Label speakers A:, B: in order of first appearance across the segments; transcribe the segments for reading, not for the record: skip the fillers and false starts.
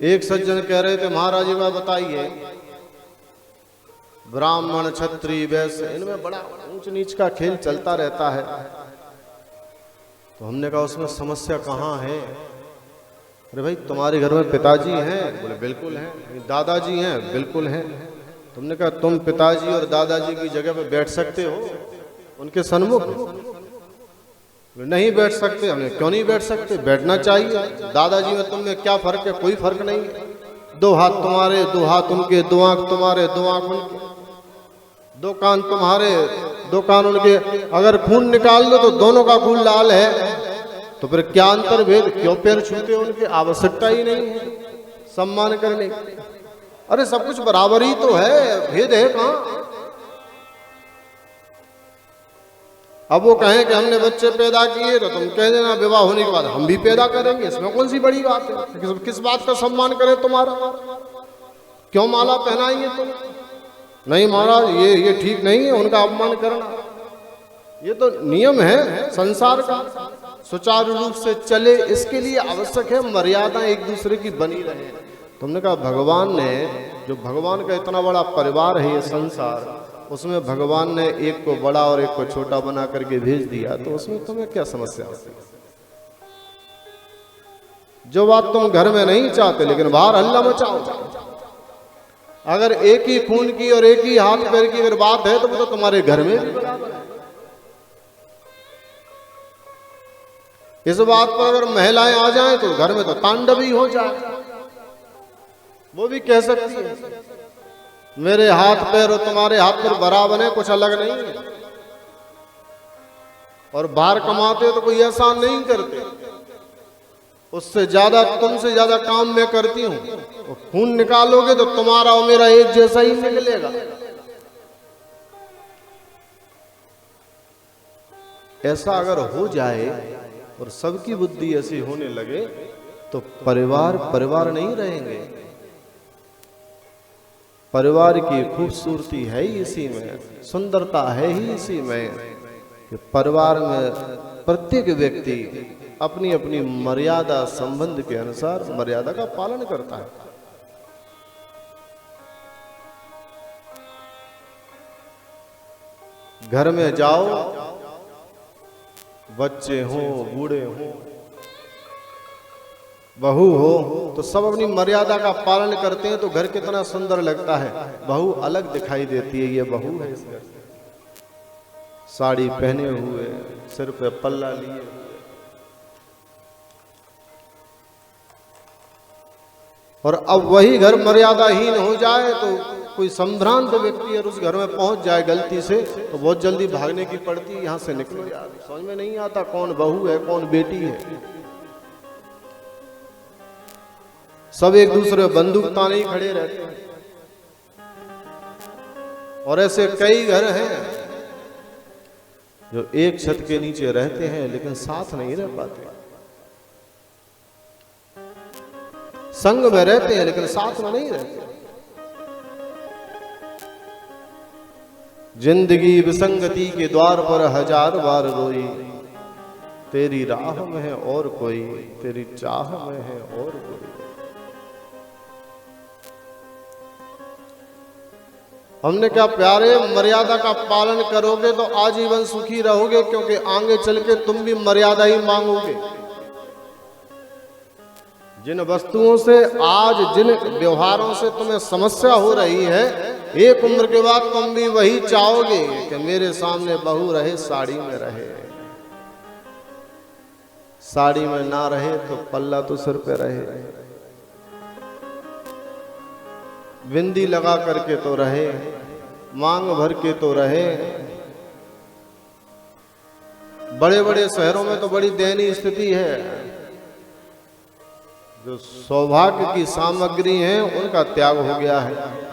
A: एक सज्जन कह रहे थे, महाराज जी बताइए, ब्राह्मण क्षत्रिय वैश्य इनमें बड़ा ऊंच नीच का खेल चलता रहता है। तो हमने कहा उसमें समस्या कहाँ है? अरे भाई तुम्हारे घर में पिताजी हैं? बोले बिल्कुल हैं। दादाजी हैं? बिल्कुल हैं। तुमने कहा तुम पिताजी और दादाजी की जगह पे बैठ सकते हो उनके सन्मुख? नहीं बैठ सकते। हमने क्यों नहीं बैठ सकते? बैठना चाहिए। दादाजी में तुम में क्या फर्क है? कोई फर्क नहीं है। दो हाथ तुम्हारे, दो हाथ उनके, दो आंख तुम्हारे, दो आंख उनके, दो कान तुम्हारे, दो कान उनके। अगर खून निकाल लो तो दोनों का खून लाल है, तो फिर क्या अंतर भेद? क्यों पैर छूते हो उनकी? आवश्यकता ही नहीं है सम्मान करने की। अरे सब कुछ बराबर ही तो है, भेद है कहां? अब वो कहें कि हमने बच्चे पैदा किए तो तुम कह देना विवाह होने के बाद हम भी पैदा करेंगे, इसमें कौन सी बड़ी बात है? किस बात का सम्मान करें तुम्हारा? क्यों माला पहनाएंगे तुम? नहीं महाराज ये ठीक नहीं है उनका अपमान करना। ये तो नियम है संसार का, सुचारू रूप से चले इसके लिए आवश्यक है मर्यादा एक दूसरे की बनी रहे। तुमने कहा भगवान ने, जो भगवान का इतना बड़ा परिवार है ये संसार, उसमें भगवान ने एक को बड़ा और एक को छोटा बना करके भेज दिया, तो उसमें तुम्हें क्या समस्या होती? जो बात तुम घर में नहीं चाहते लेकिन बाहर हल्ला मचाओ। अगर एक ही खून की और एक ही हाथ पैर की अगर बात है तो वो तो तुम्हारे घर में भी बराबर है। इस बात पर अगर महिलाएं आ जाएं तो घर में तो तांडव ही हो जाए। वो भी कह सकती है मेरे हाथ पैर और तुम्हारे हाथ पैर बराबर है, कुछ अलग नहीं है। और बाहर कमाते तो कोई ऐसा नहीं करते, उससे ज्यादा तुमसे ज्यादा काम मैं करती हूं। तो खून निकालोगे तो तुम्हारा और मेरा एक जैसा ही निकलेगा। ऐसा अगर हो जाए और सबकी बुद्धि ऐसी होने लगे तो परिवार परिवार नहीं रहेंगे। परिवार की खूबसूरती है ही इसी में, सुंदरता है ही इसी में कि परिवार में प्रत्येक व्यक्ति अपनी अपनी मर्यादा संबंध के अनुसार मर्यादा का पालन करता है। घर में जाओ, बच्चे हो, बूढ़े हो, बहू हो, तो सब अपनी मर्यादा का पालन करते हैं तो घर कितना सुंदर लगता है। बहू अलग दिखाई देती है, ये बहू है इस घर से, साड़ी पहने हुए, सिर पे पल्ला लिए हुए। और अब वही घर मर्यादाहीन हो जाए तो कोई संभ्रांत व्यक्ति अगर उस घर में पहुंच जाए गलती से तो बहुत जल्दी भागने की पड़ती है, यहां से निकलो यार, समझ में नहीं आता कौन बहू है कौन बेटी है। सब एक दूसरे बंदूक ताने ही खड़े रहते हैं। और ऐसे कई घर हैं जो एक छत के नीचे रहते हैं लेकिन साथ नहीं रह पाते, संग में रहते हैं लेकिन साथ में नहीं रहते। जिंदगी विसंगति के द्वार पर हजार बार रोई, तेरी राह में है और कोई, तेरी चाह में है और कोई। हमने क्या प्यारे, मर्यादा का पालन करोगे तो आजीवन सुखी रहोगे, क्योंकि आगे चल के तुम भी मर्यादा ही मांगोगे। जिन वस्तुओं से आज, जिन व्यवहारों से तुम्हें समस्या हो रही है, एक उम्र के बाद तुम भी वही चाहोगे कि मेरे सामने बहू रहे, साड़ी में रहे। साड़ी में ना रहे तो पल्ला तो सिर पे रहे, बिंदी लगा करके तो रहे, मांग भर के तो रहे। बड़े बड़े शहरों में तो बड़ी दयनीय स्थिति है, जो सौभाग्य की सामग्री है उनका त्याग हो गया है।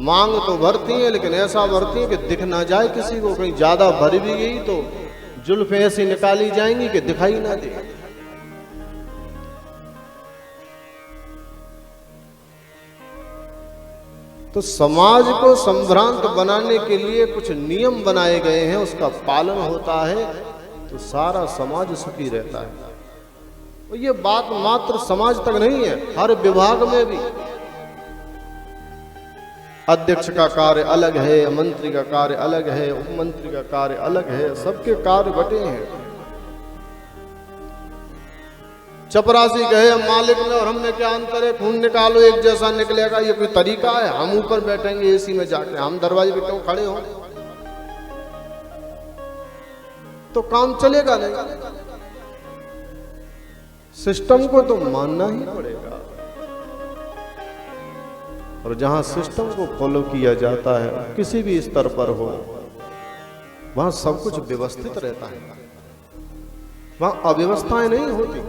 A: मांग तो भरती है लेकिन ऐसा भरती है कि दिख ना जाए किसी को। कहीं ज्यादा भर भी गई तो जुल्फें ऐसी निकाली जाएंगी कि दिखाई ना दे। तो समाज को संभ्रांत बनाने के लिए कुछ नियम बनाए गए हैं, उसका पालन होता है तो सारा समाज सुखी रहता है। और ये बात मात्र समाज तक नहीं है, हर विभाग में भी अध्यक्ष का कार्य अलग है, मंत्री का कार्य अलग है, उप मंत्री का कार्य अलग है, सबके कार्य बटे हैं। चपरासी कहे मालिक में और हम में क्या अंतर है, खून निकालो एक जैसा निकलेगा, ये कोई तरीका है? हम ऊपर बैठेंगे एसी में जाके, हम दरवाजे पे क्यों खड़े हों? तो काम चलेगा नहीं। सिस्टम को तो मानना ही पड़ेगा, और जहां सिस्टम को फॉलो किया जाता है किसी भी स्तर पर हो, वहां सब कुछ व्यवस्थित रहता है, वहां अव्यवस्थाएं नहीं होती।